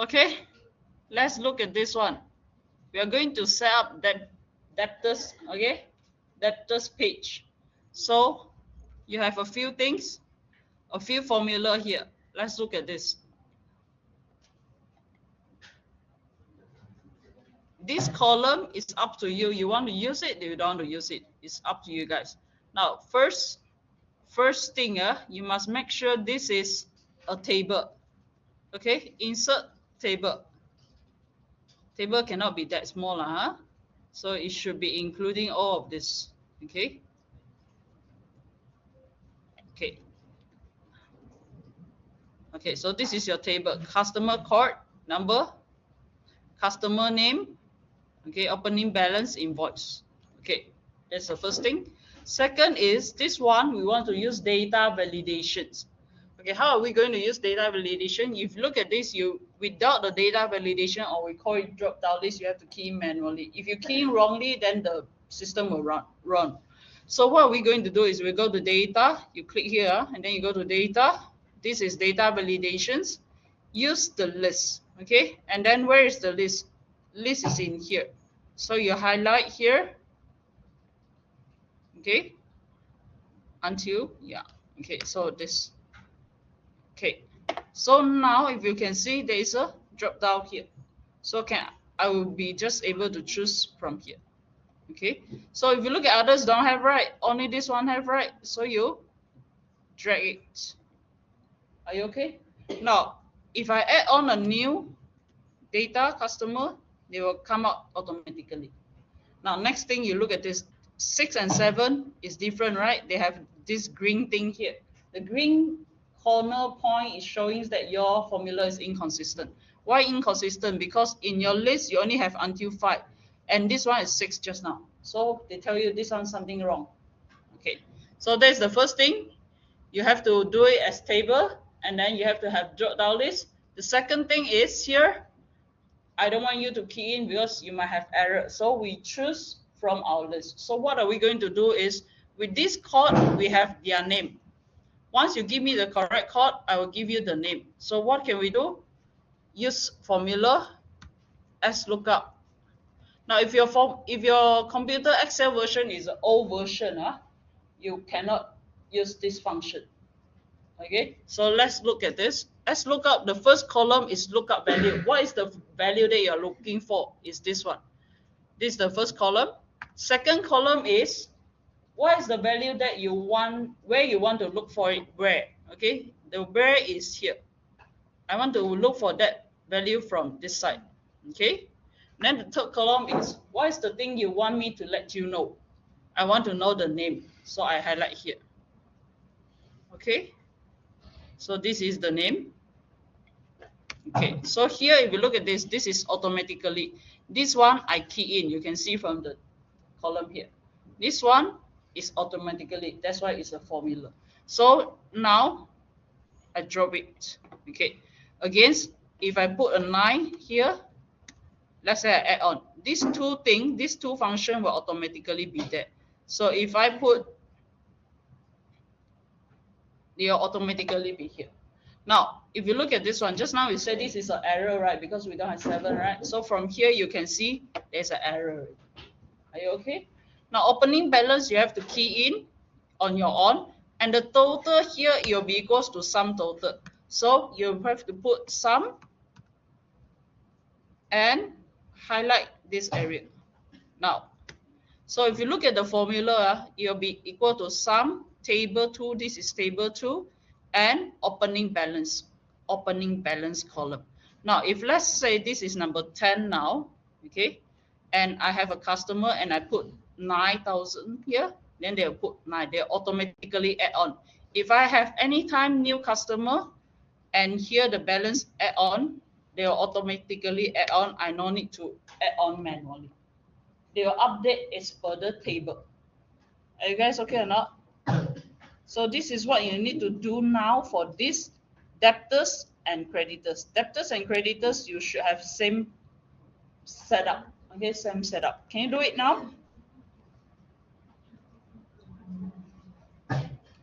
Okay, let's look at this one. We are going to set up that debtors, okay, debtors page. So you have a few things, a few formula here. Let's look at this. This column is up to you. You want to use it, you don't want to use it. It's up to you guys. Now, first thing, you must make sure this is a table. Okay, insert table. Table cannot be that small, huh? So it should be including all of this. Okay. Okay. Okay, so this is your table. Customer card number, customer name, okay, opening balance, invoice. Okay, that's the first thing. Second is this one, we want to use data validations. Okay, how are we going to use data validation? If you look at this, without the data validation, or we call it drop down list, you have to key in manually. If you key in wrongly, then the system will run. So what we're going to do is we go to data, you click here, and then you go to data. This is data validations. Use the list, okay? And then where is the list? List is in here. So you highlight here, okay? Until, yeah, okay, so this. Okay, so now if you can see, there is a drop down here. So I will be just able to choose from here. Okay, so if you look at others don't have right, only this one have right. So you drag it. Are you okay? Now, if I add on a new data customer, they will come out automatically. Now, next thing you look at this, 6 and 7 is different, right? They have this green thing here. The green corner point is showing that your formula is inconsistent. Why inconsistent? Because in your list, you only have until 5. And this one is 6 just now. So they tell you this one's something wrong. Okay, so that's the first thing. You have to do it as table, and then you have to have drop down list. The second thing is here, I don't want you to key in because you might have error. So we choose from our list. So what are we going to do is, with this code, we have their name. Once you give me the correct code, I will give you the name. So what can we do? Use formula as lookup. Now, if your computer Excel version is an old version, you cannot use this function. Okay, so let's look at this. Let's look up. The first column is lookup value. What is the value that you're looking for? Is this one. This is the first column. Second column is what is the value that you want, where you want to look for it, where. Okay, the where is here. I want to look for that value from this side. Okay, then the third column is what is the thing you want me to let you know. I want to know the name, so I highlight here. Okay, so this is the name. Okay, so here if you look at this, this is automatically. This one I key in, you can see from the column here. This one is automatically, that's why it's a formula. So now I drop it. Okay, again, if I put a 9 here, let's say I add on these two things, these two functions will automatically be there. So if I put, they'll automatically be here. Now, if you look at this one, just now we said this is an error, right? Because we don't have 7, right? So from here, you can see there's an error. Are you okay? Now, opening balance, you have to key in on your own. And the total here, it will be equals to sum total. So you have to put sum and highlight this area. Now, so if you look at the formula, it will be equal to sum, table 2, this is table 2, and opening balance column. Now, if let's say this is number 10 now, okay, and I have a customer and I put 9,000 here, then they'll put 9, they'll automatically add on. If I have anytime new customer and here the balance add on, they'll automatically add on. I no need to add on manually. They will update as per the table. Are you guys okay or not? So this is what you need to do now for this debtors and creditors. Debtors and creditors, you should have same setup. Okay, same setup. Can you do it now?